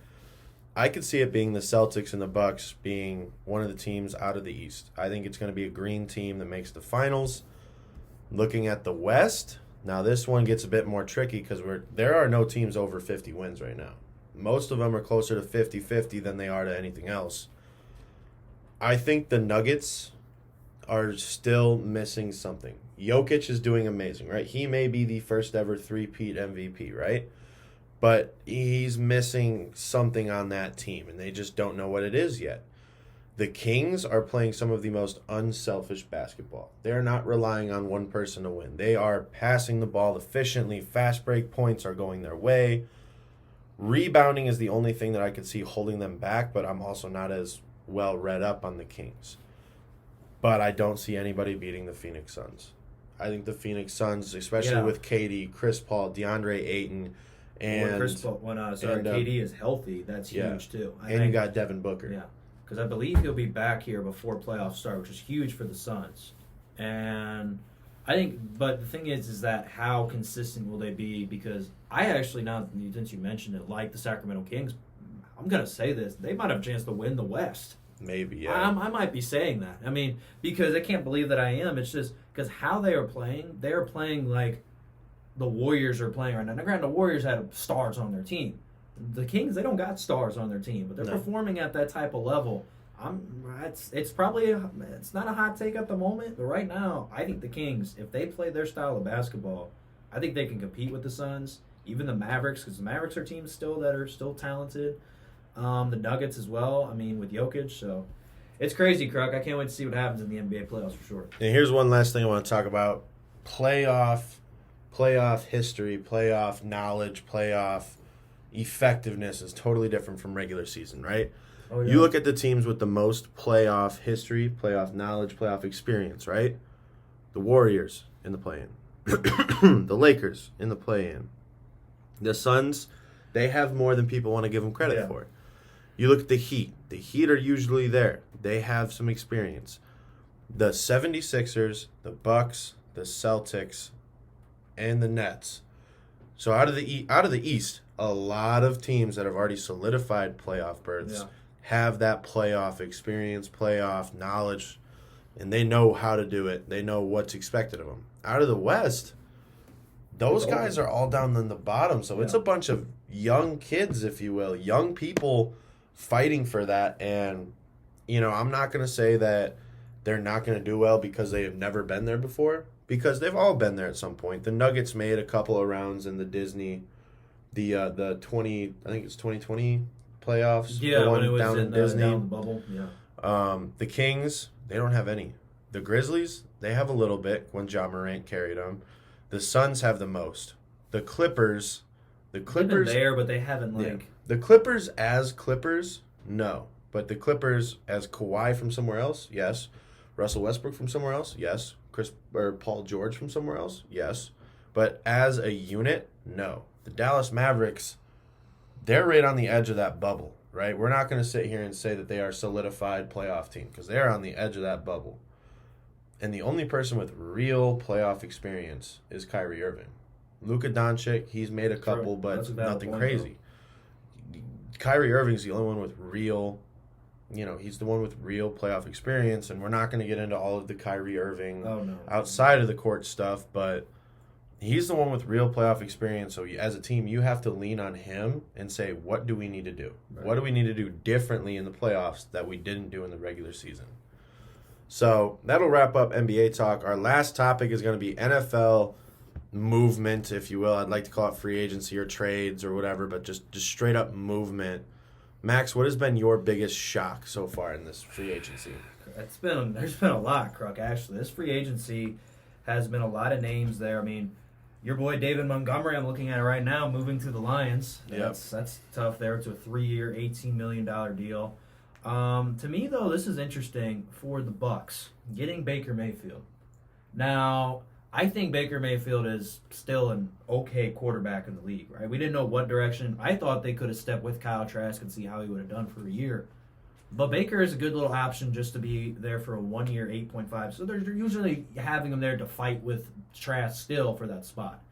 I could see it being the Celtics and the Bucks being one of the teams out of the East. I think it's going to be a green team that makes the finals. Looking at the West, now this one gets a bit more tricky because there are no teams over 50 wins right now. Most of them are closer to 50-50 than they are to anything else. I think the Nuggets are still missing something. Jokic is doing amazing, right? He may be the first ever three-peat MVP, right? But he's missing something on that team, and they just don't know what it is yet. The Kings are playing some of the most unselfish basketball. They're not relying on one person to win. They are passing the ball efficiently. Fast break points are going their way. Rebounding is the only thing that I could see holding them back, but I'm also not as well read up on the Kings. But I don't see anybody beating the Phoenix Suns. I think the Phoenix Suns, especially with KD, Chris Paul, DeAndre Ayton, and KD is healthy, that's huge too. And you got Devin Booker. Yeah, because I believe he'll be back here before playoffs start, which is huge for the Suns. And I think, but the thing is that how consistent will they be? Because I actually, now since you mentioned it, like the Sacramento Kings, I'm gonna say this: they might have a chance to win the West. Maybe, yeah. I might be saying that. I mean, because I can't believe that I am. It's just because how they are playing like the Warriors are playing right now. Now, granted, the Warriors had stars on their team. The Kings, they don't got stars on their team, but they're performing at that type of level. It's probably it's not a hot take at the moment, but right now, I think the Kings, if they play their style of basketball, I think they can compete with the Suns, even the Mavericks, because the Mavericks are teams that are still talented. The Nuggets as well, I mean, with Jokic. So it's crazy, Kruck. I can't wait to see what happens in the NBA playoffs for sure. And here's one last thing I want to talk about. Playoff history, playoff knowledge, playoff effectiveness is totally different from regular season, right? Oh, yeah. You look at the teams with the most playoff history, playoff knowledge, playoff experience, right? The Warriors in the play-in. The Lakers in the play-in. The Suns, they have more than people want to give them credit for. You look at the Heat. The Heat are usually there. They have some experience. The 76ers, the Bucks, the Celtics, and the Nets. So out of the East, a lot of teams that have already solidified playoff berths have that playoff experience, playoff knowledge, and they know how to do it. They know what's expected of them. Out of the West, those guys are all down in the bottom. So it's a bunch of young kids, if you will, young people fighting for that. And, I'm not going to say that they're not going to do well because they have never been there before, because they've all been there at some point. The Nuggets made a couple of rounds in the Disney, the 2020 playoffs. Yeah, the one when it was down in Disney. down the bubble. Yeah. The Kings, they don't have any. The Grizzlies, they have a little bit when Ja Morant carried them. The Suns have the most. The Clippers They've been there, but they haven't the Clippers as Clippers, no. But the Clippers as Kawhi from somewhere else, yes. Russell Westbrook from somewhere else, yes. Paul George from somewhere else, yes. But as a unit, no. The Dallas Mavericks, they're right on the edge of that bubble, right? We're not going to sit here and say that they are a solidified playoff team because they're on the edge of that bubble. And the only person with real playoff experience is Kyrie Irving. Luka Doncic, he's made a couple, but nothing crazy. Kyrie Irving's the only one with real, he's the one with real playoff experience, and we're not going to get into all of the Kyrie Irving outside of the court stuff, but he's the one with real playoff experience. So as a team, you have to lean on him and say, what do we need to do? Right. What do we need to do differently in the playoffs that we didn't do in the regular season? So that'll wrap up NBA talk. Our last topic is going to be NFL movement, if you will. I'd like to call it free agency or trades or whatever, but just straight up movement. Max, what has been your biggest shock so far in this free agency? There's been a lot, Kruck, actually. This free agency has been a lot of names there. I mean, your boy David Montgomery, I'm looking at it right now, moving to the Lions. That's tough there. It's a 3-year, $18 million deal. To me, though, this is interesting for the Bucks getting Baker Mayfield. Now, I think Baker Mayfield is still an okay quarterback in the league, right? We didn't know what direction. I thought they could have stepped with Kyle Trask and see how he would have done for a year. But Baker is a good little option just to be there for a 1 year, 8.5. So they're usually having him there to fight with Trask still for that spot.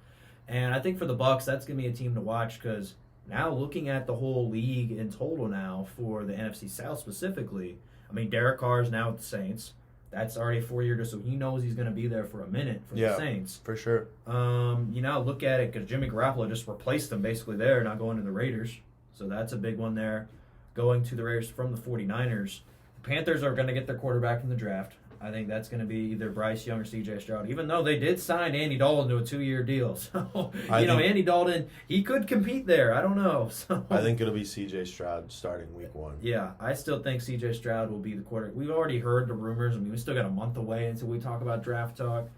And I think for the Bucks, that's going to be a team to watch because now looking at the whole league in total now for the NFC South specifically, I mean, Derek Carr is now with the Saints. That's already a 4-year deal, so he knows he's going to be there for a minute for the Saints. For sure. Look at it because Jimmy Garoppolo just replaced him basically there, not going to the Raiders. So that's a big one there. Going to the Raiders from the 49ers. The Panthers are going to get their quarterback in the draft. I think that's going to be either Bryce Young or C.J. Stroud, even though they did sign Andy Dalton to a 2-year deal. So, Andy Dalton, he could compete there. I don't know. So I think it'll be C.J. Stroud starting week 1. Yeah, I still think C.J. Stroud will be the quarterback. We've already heard the rumors. I mean, we still got a month away until we talk about draft talk.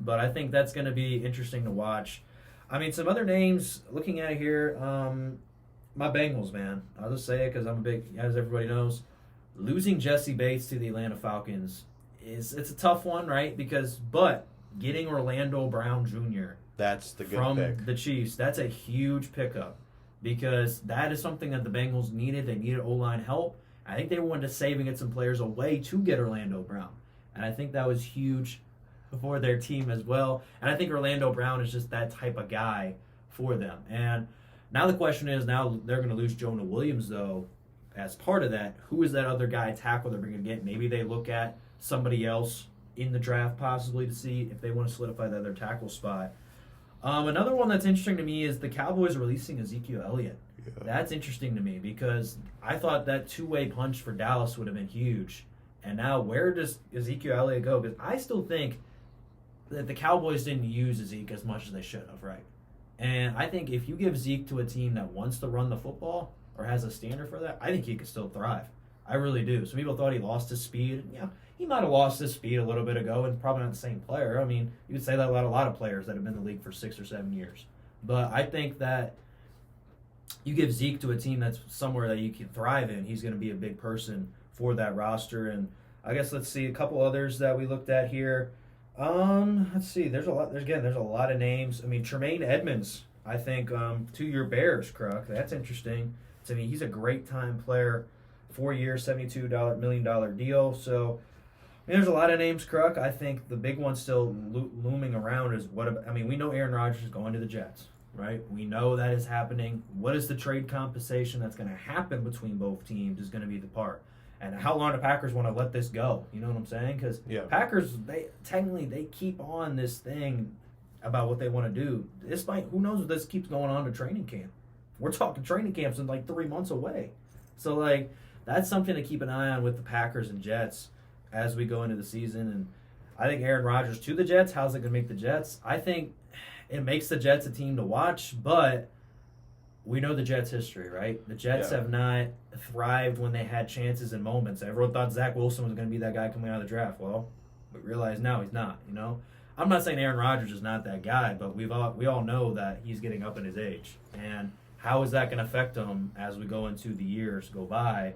But I think that's going to be interesting to watch. I mean, some other names, looking at it here, my Bengals, man. I'll just say it because I'm a big, as everybody knows, losing Jesse Bates to the Atlanta Falcons it's a tough one, right? But getting Orlando Brown Jr. That's the good from pick. The Chiefs, that's a huge pickup because that is something that the Bengals needed. They needed O-line help. I think they wanted to save and get some players away to get Orlando Brown. And I think that was huge for their team as well. And I think Orlando Brown is just that type of guy for them. And now the question is, now they're going to lose Jonah Williams, though, as part of that. Who is that other guy tackle they're going to get? Maybe they look at somebody else in the draft possibly to see if they want to solidify that other tackle spot. Another one that's interesting to me is the Cowboys releasing Ezekiel Elliott. Yeah. That's interesting to me because I thought that two-way punch for Dallas would have been huge. And now where does Ezekiel Elliott go? Because I still think that the Cowboys didn't use Zeke as much as they should have, right? And I think if you give Zeke to a team that wants to run the football or has a standard for that, I think he could still thrive. I really do. Some people thought he lost his speed. Yeah, he might have lost his speed a little bit ago and probably not the same player. I mean, you could say that about a lot of players that have been in the league for 6 or 7 years. But I think that you give Zeke to a team that's somewhere that you can thrive in, he's going to be a big person for that roster. And I guess let's see a couple others that we looked at here. Let's see. There's a lot of names. I mean, Tremaine Edmonds, I think, to your Bears, Kruck. That's interesting to me. He's a great time player. 4 years, $72 million deal. So, I mean, there's a lot of names, Kruck. I think the big one still looming around is we know Aaron Rodgers is going to the Jets, right? We know that is happening. What is the trade compensation that's going to happen between both teams is going to be the part. And how long do Packers want to let this go? You know what I'm saying? Because Packers, they keep on this thing about what they want to do. This might, who knows if this keeps going on to training camp. We're talking training camps in like 3 months away. So, like, that's something to keep an eye on with the Packers and Jets as we go into the season. And I think Aaron Rodgers to the Jets, how's it going to make the Jets? I think it makes the Jets a team to watch, but we know the Jets' history, right? The Jets have not thrived when they had chances and moments. Everyone thought Zach Wilson was going to be that guy coming out of the draft. Well, we realize now he's not, you know? I'm not saying Aaron Rodgers is not that guy, but we all know that he's getting up in his age. And how is that going to affect him as we go into the years go by?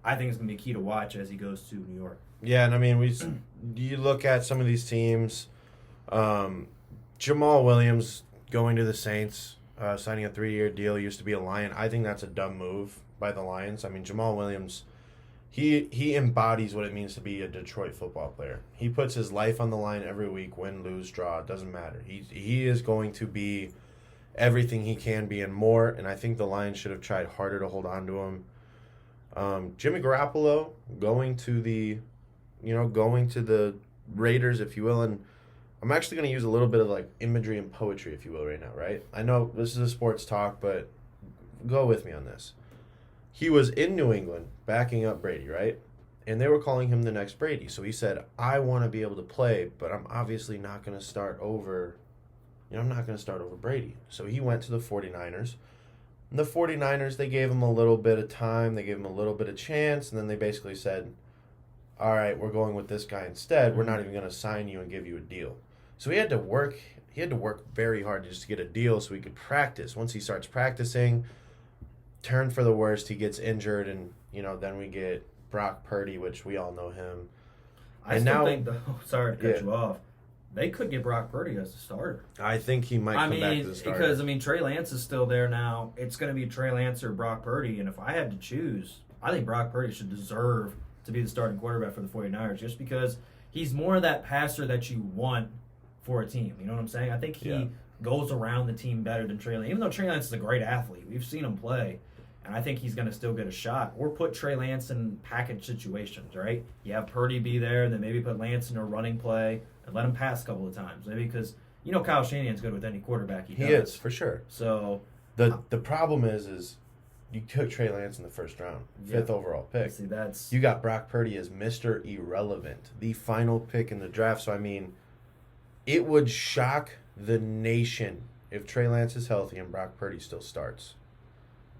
I think it's going to be key to watch as he goes to New York. Yeah, and I mean, you look at some of these teams, Jamal Williams going to the Saints, signing a 3-year deal, used to be a Lion. I think that's a dumb move by the Lions. I mean, Jamal Williams, he embodies what it means to be a Detroit football player. He puts his life on the line every week, win, lose, draw, it doesn't matter. He is going to be everything he can be and more, and I think the Lions should have tried harder to hold on to him. Jimmy Garoppolo going to the Raiders, if you will, and I'm actually going to use a little bit of like imagery and poetry, if you will, right now, right? I know this is a sports talk, but go with me on this. He was in New England backing up Brady, right? And they were calling him the next Brady. So he said, I want to be able to play, but I'm obviously not going to start over, I'm not going to start over Brady. So he went to the 49ers. And the 49ers, they gave him a little bit of time. They gave him a little bit of chance. And then they basically said, all right, we're going with this guy instead. We're not even going to sign you and give you a deal. So he had to work very hard just to get a deal so he could practice. Once he starts practicing, turn for the worst, he gets injured, and then we get Brock Purdy, which we all know him. I still think, though, sorry to cut you off, they could get Brock Purdy as a starter. I think he might come back as a starter. Because, Trey Lance is still there now. It's going to be Trey Lance or Brock Purdy, and if I had to choose, I think Brock Purdy should deserve to be the starting quarterback for the 49ers just because he's more of that passer that you want for a team. You know what I'm saying? I think he goes around the team better than Trey Lance. Even though Trey Lance is a great athlete, we've seen him play, and I think he's going to still get a shot. Or put Trey Lance in package situations, right? You have Purdy be there, and then maybe put Lance in a running play and let him pass a couple of times. Maybe because, Kyle Shanahan's good with any quarterback he does. He is, for sure. So the problem is you took Trey Lance in the first round, 5th overall pick. See, that's... You got Brock Purdy as Mr. Irrelevant, the final pick in the draft. So, it would shock the nation if Trey Lance is healthy and Brock Purdy still starts.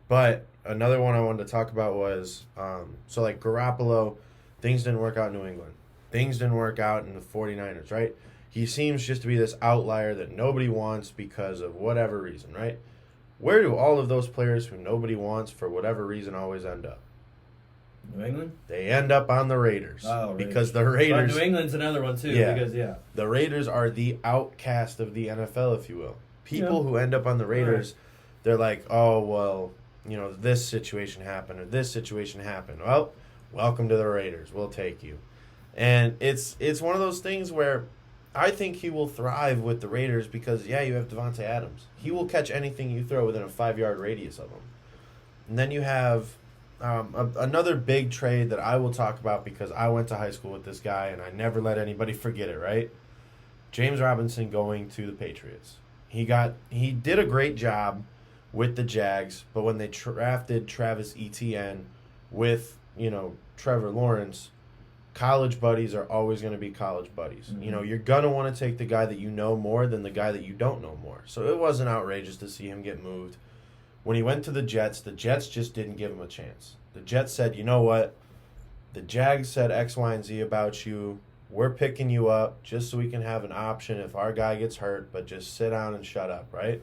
But another one I wanted to talk about was, Garoppolo, things didn't work out in New England. Things didn't work out in the 49ers, right? He seems just to be this outlier that nobody wants because of whatever reason, right? Where do all of those players who nobody wants for whatever reason always end up? New England? They end up on the Raiders. Oh, because the Raiders... But New England's another one, too. The Raiders are the outcast of the NFL, if you will. People who end up on the Raiders, they're like, oh, well, this situation happened or this situation happened. Well, welcome to the Raiders. We'll take you. And it's one of those things where I think he will thrive with the Raiders because, you have Devontae Adams. He will catch anything you throw within a 5-yard radius of him. And then you have... another big trade that I will talk about because I went to high school with this guy and I never let anybody forget it, right? James Robinson going to the Patriots. He did a great job with the Jags, but when they drafted Travis Etienne with, Trevor Lawrence, college buddies are always going to be college buddies. Mm-hmm. You're going to want to take the guy that you know more than the guy that you don't know more. So it wasn't outrageous to see him get moved. When he went to the Jets just didn't give him a chance. The Jets said, you know what? The Jags said X, Y, and Z about you. We're picking you up just so we can have an option if our guy gets hurt, but just sit down and shut up, right?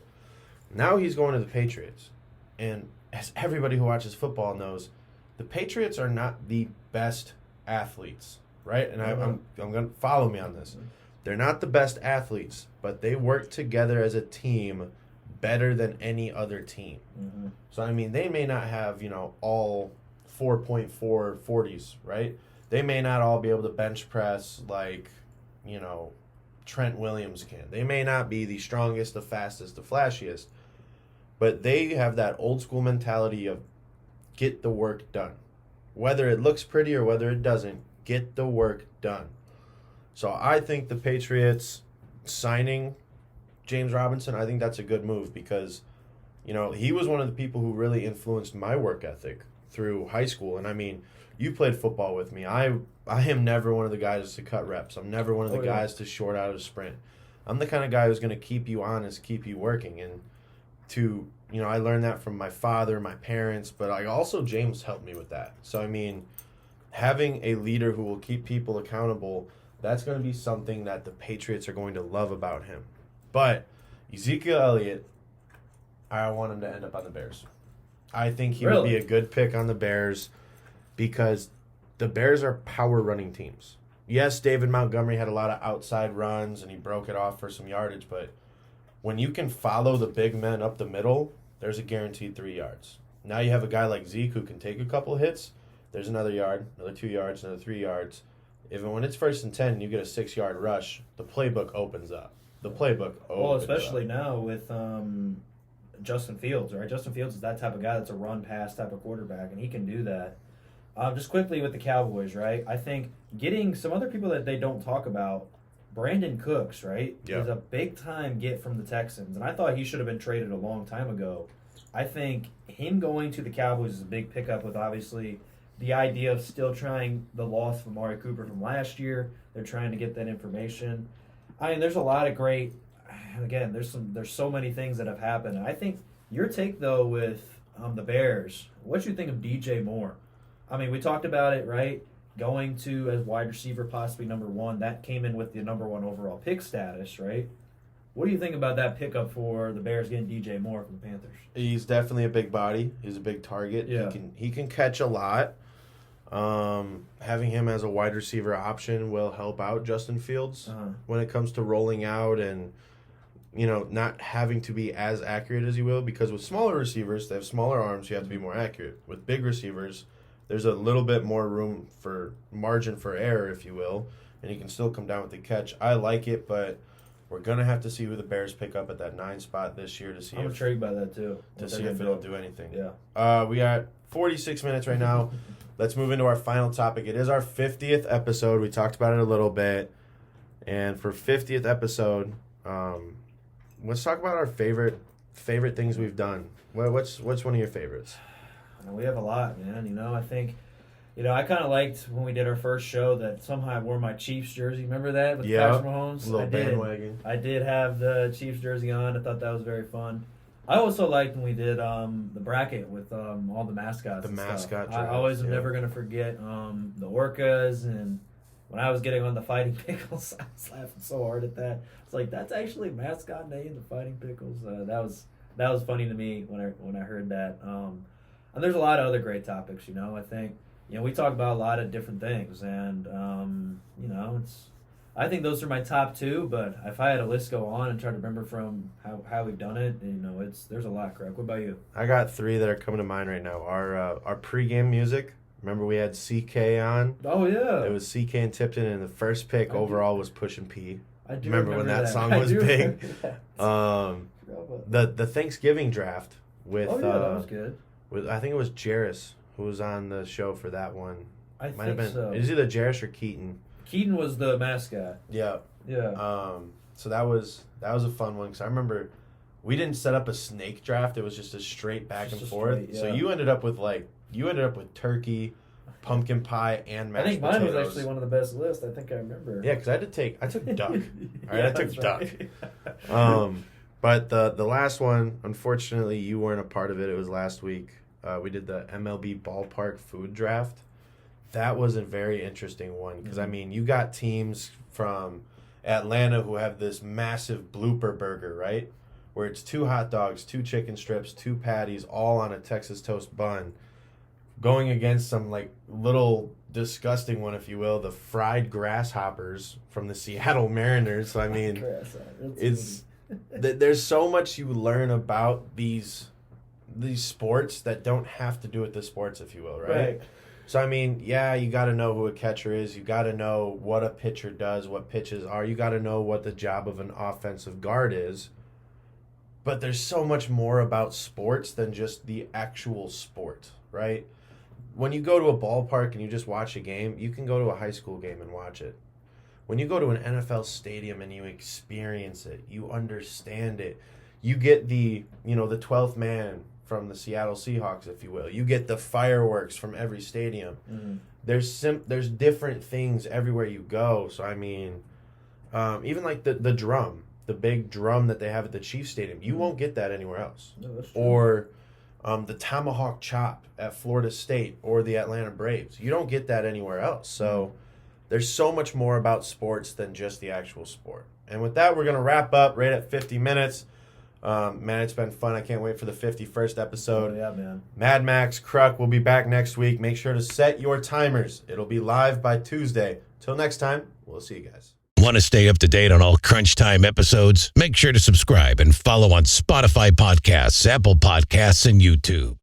Now he's going to the Patriots. And as everybody who watches football knows, the Patriots are not the best athletes, right? And I'm going to follow me on this. They're not the best athletes, but they work together as a team better than any other team. Mm-hmm. So, they may not have, all 4.4 40s, right? They may not all be able to bench press like, Trent Williams can. They may not be the strongest, the fastest, the flashiest, but they have that old school mentality of get the work done. Whether it looks pretty or whether it doesn't, get the work done. So I think the Patriots signing James Robinson, I think that's a good move because, he was one of the people who really influenced my work ethic through high school. And I mean, you played football with me. I am never one of the guys to cut reps. I'm never one of the guys to short out a sprint. I'm the kind of guy who's going to keep you honest, keep you working. And I learned that from my father, my parents, but James helped me with that. So, I mean, having a leader who will keep people accountable, that's going to be something that the Patriots are going to love about him. But Ezekiel Elliott, I want him to end up on the Bears. I think he would be a good pick on the Bears because the Bears are power running teams. Yes, David Montgomery had a lot of outside runs and he broke it off for some yardage, but when you can follow the big men up the middle, there's a guaranteed 3 yards. Now you have a guy like Zeke who can take a couple hits. There's another yard, another 2 yards, another 3 yards. Even when it's 1st and 10 and you get a 6-yard rush, the playbook opens up. Especially now with Justin Fields, right? Justin Fields is that type of guy that's a run-pass type of quarterback, and he can do that. Just quickly with the Cowboys, right? I think getting some other people that they don't talk about, Brandon Cooks, right? Yeah. Is a big-time get from the Texans, and I thought he should have been traded a long time ago. I think him going to the Cowboys is a big pickup with, obviously, the idea of still trying the loss of Amari Cooper from last year. They're trying to get that information. I mean, there's a lot of great – again, there's so many things that have happened. And I think your take, though, with the Bears, what you think of DJ Moore? I mean, we talked about it, right? Going to as wide receiver, possibly number 1. That came in with the number 1 overall pick status, right? What do you think about that pickup for the Bears getting DJ Moore from the Panthers? He's definitely a big body. He's a big target. Yeah. He can catch a lot. Having him as a wide receiver option will help out Justin Fields when it comes to rolling out and, not having to be as accurate as he will, because with smaller receivers, they have smaller arms, you have to be more accurate. With big receivers, there's a little bit more room for margin for error, if you will, and he can still come down with the catch. I like it, but we're going to have to see who the Bears pick up at that 9 spot this year to see I'm intrigued by that, too. To see if it'll do anything. Yeah. We got 46 minutes right now. Let's move into our final topic. It is our 50th episode. We talked about it a little bit. And for 50th episode, let's talk about our favorite things we've done. What's one of your favorites? We have a lot, man. I think, I kind of liked when we did our first show that somehow I wore my Chiefs jersey. Remember that with Patrick Mahomes? Little bandwagon. I did have the Chiefs jersey on. I thought that was very fun. I also liked when we did the bracket with all the mascots. The mascot I always am never going to forget the orcas, and when I was getting on the Fighting Pickles, I was laughing so hard at that. It's like, that's actually a mascot name, the Fighting Pickles. That was funny to me when I heard that. And there's a lot of other great topics, I think, we talk about a lot of different things, and, I think those are my top 2, but if I had a list go on and try to remember from how we've done it, there's a lot, Kruck. What about you? I got 3 that are coming to mind right now. Our pregame music. Remember we had CK on? Oh, yeah. It was CK and Tipton, and the first pick overall was Pushin' P. I do remember when that song was big. The Thanksgiving draft with that was good. I think it was Jarris who was on the show for that one. Might have been so. It was either Jarris or Keaton. Keaton was the mascot. Yeah. Yeah. So that was a fun one because I remember we didn't set up a snake draft. It was just a straight back and forth. Straight, yeah. So you ended up with turkey, pumpkin pie, and mashed I think potatoes. mine was actually one of the best lists. I think I remember. Yeah, because I took duck. All right, Yeah, I took duck. Right. But the last one, unfortunately, you weren't a part of it. It was last week. We did the MLB ballpark food draft. That was a very interesting one because, you got teams from Atlanta who have this massive blooper burger, right? Where it's 2 hot dogs, 2 chicken strips, 2 patties, all on a Texas toast bun, going against some, little disgusting one, if you will, the fried grasshoppers from the Seattle Mariners. So, there's so much you learn about these sports that don't have to do with the sports, if you will, right? So, you got to know who a catcher is. You got to know what a pitcher does, what pitches are. You got to know what the job of an offensive guard is. But there's so much more about sports than just the actual sport, right? When you go to a ballpark and you just watch a game, you can go to a high school game and watch it. when you go to an NFL stadium and you experience it, you understand it. You get the 12th man from the Seattle Seahawks, if you will. You get the fireworks from every stadium. Mm-hmm. There's different things everywhere you go. So, I mean, even like the drum, the big drum that they have at the Chiefs Stadium, you won't get that anywhere else. No, that's true. Or the tomahawk chop at Florida State or the Atlanta Braves. You don't get that anywhere else. So there's so much more about sports than just the actual sport. And with that, we're going to wrap up right at 50 minutes. Man, it's been fun. I can't wait for the 51st episode. Oh, yeah, man. Mad Max, Kruck will be back next week. Make sure to set your timers. It'll be live by Tuesday. Till next time, we'll see you guys. Want to stay up to date on all Crunch Time episodes? Make sure to subscribe and follow on Spotify Podcasts, Apple Podcasts, and YouTube.